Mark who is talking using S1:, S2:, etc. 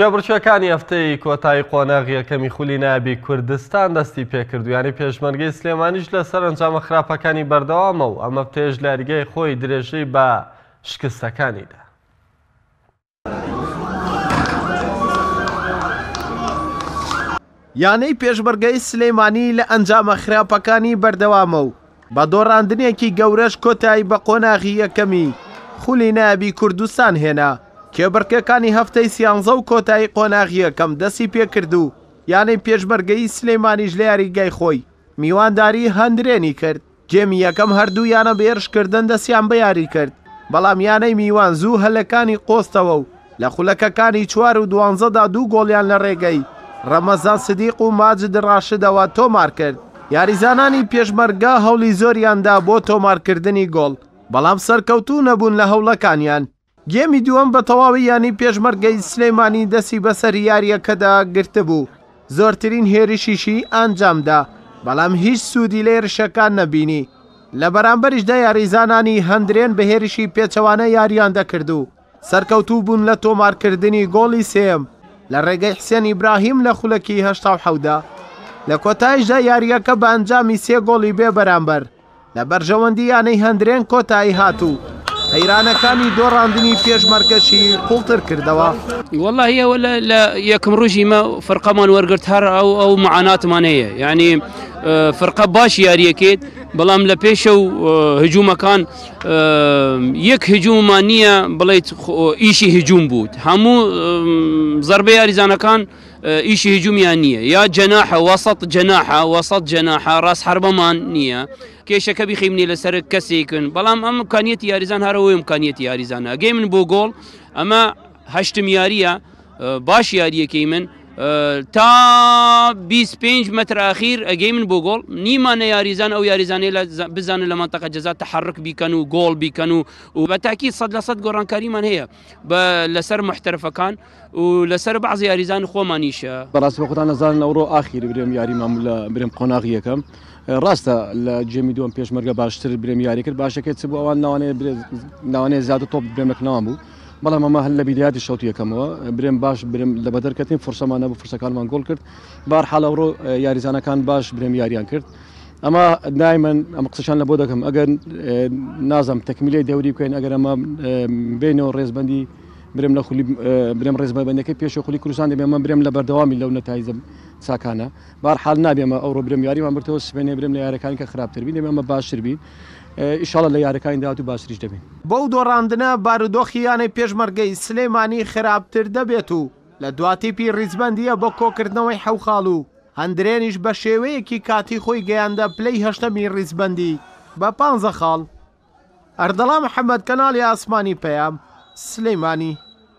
S1: پێبڕچوەکانی هەفتەی کۆتایی قۆناغی یەکەمی خولی نایەبی کوردستان دەستی پێکردو یانی پێشمەرگەی سلێمانیش لەسەر ئەنجامە خراپەکانی بەردەوامە و ئەمە پێش لایرگەی خۆی درێژەی بە شکستەکانیدا.
S2: یانەی پێشمەرگەی سلێمانی لە ئەنجامە خراپەکانی بەردەوامە و بە دۆڕاندنێکی گەورەش کۆتایی بە قۆناغی یەکەمی خولی نایەبی کوردستان هێنا. کێبڕکەکانی هەفتەی سیانزە و کۆتایی قۆناغی یەکەم دەستی پێکردو یانەی پێشمەرگەی سلێمانیش لە یاریگای خۆی میوانداری هەندرێنی کرد. گێمی یەکەم هەردوو یانە بێرشکردن دەستیان بە یاری کرد، بەڵام یانەی میوان زوو هەلەکانی قۆستەوە و لە خولەکەکانی 4 و 12دا 2 گۆڵیان لە ڕێگەی ڕەمەزان سدیق و ماجد ڕاشدەوە تۆمار کرد. یاریزانانی پێشمەرگە هەوڵی زۆریاندا بۆ تۆمارکردنی گۆڵ، بەڵام سەرکەوتوو نەبوون لە هەوڵەکانیان. گێمی دووەم بە تەواوی یانی پێشمەرگەی سلێمانی دەستی بەسەر یاریەکەدا گرتبوو، زۆرترین هێرشیشی ئەنجامدا، بەڵام هیچ سوودی لە هێرشەکان نەبینی. لە بەرامبەریشدا یاریزانانی هەندرێن بە هێرشی پێچەوانە یاریان دەکردو، سەرکەوتوو بوون لە تۆمارکردنی گۆڵی سێم لە ڕێگەی حسێن ئیبراهیم لە خولەکی 87دا. لە کۆتاییشدا یاریەکە بە ئەنجامی 3 گۆڵی بێ بەرامبەر لە بەرژەوەندی یانەی هەندرێن کۆتایی هاتوو. حەیرانەکانی دۆڕاندنی پێشمەرگەشی قوڵتر کردەوە.
S3: والله ئێوە لە یەکەم ڕۆژی مە فەرقەمان وەرگرت هەر ئەو معاناتمان هەیە، یعنی فەرقە باش یاریەکەیت، بەڵام لە پێشە و هجوومەکان یەک هجووممان نییە بڵێیت ئیشی هجووم بووت، هەموو زەربە یاریزانەکان ئیشی هجوومیان نییە، یا جەناحە وەسەط جەناحە ڕاست حربەمان نییە کێشەکە بیخیمنی لەسەر کەسێکن، بەڵام ئەم ئیمکانیەتی یاریزان هەرەوەی ئیمکانیەتی یاریزانە. ئەگەی من بۆ گۆڵ ئەمە هەشتم یاریە باش یاریەکەی من تا 25 متر ئاخیر ئەگەی من بۆ گۆڵ نیمانە یاریزان ئەو یاریزانەی بزانن لە مەنتەقە جەزا تەحەڕک بیکەن و گۆڵ بیکەن و بەتاکید 100% گۆڕانکاریمان هەیە لەسەر محتەرفەکان و لەسەر بەعضی یاریزان خۆمانیشە.
S4: بەڕاستی بە خۆتان نەزانن ئەوڕۆ ئاخیر برێم یاریمان لە برێم قۆناغی یەکەم ڕاستە لە جێمی دووەم پێشمەرگە باشتر برێم یاری کرد، باشەکەی چ بوو ئەوان ناوانەیە زیاتر تۆپ برێمێک بوو، بەڵام ئەمە هەل لە بیدایەتی شەوتی یەکەمەوە برێم باش برێم لە بەدەرکەتین فرسەمان نەبوو، فرسەکانمان گۆڵ کرد. بەهەرحاڵ ئەوڕۆ یاریزانەکان باش برێم یاریان کرد. ئەمە دایمەن ئەمە قسەشان لە بۆ دەکەم ئەگەر نازم تەکمیلەی دەوری بکەین، ئەگەر ئەمە بینەوە ڕێزبەندی برێم لە خولی برێم ڕێزبەندەکەی پێش خولی کوردستان دەبێ ئەمە برێم لە بەردەوامی لەو نەتایجە چاکانە. بەهەرحاڵ نابێمە ئەوڕۆ برێم یاریمان بردەوە سبێنێ برێم لە یاریەکانی کە خراپتر بین، دەبێ ئەمە باشتر بین، ئیشاڵە لە یاریەکانی داهات و باشتریش دەبین.
S2: بەو دۆڕاندنە بارودۆخی یانەی پێشمەرگەی سلێمانی خراپتر دەبێت و لە دواتیپی ڕیزبەندیە بۆ کۆکردنەوەی حەوخاڵ و هەندرێنیش بە شێوەیەکی کاتی خۆی گەیاندە پلەی 8می ڕیزبەندی بە 15 خاڵ. ئەردەڵا محەممەد، کەناڵی ئاسمانی پەیام، سلێمانی.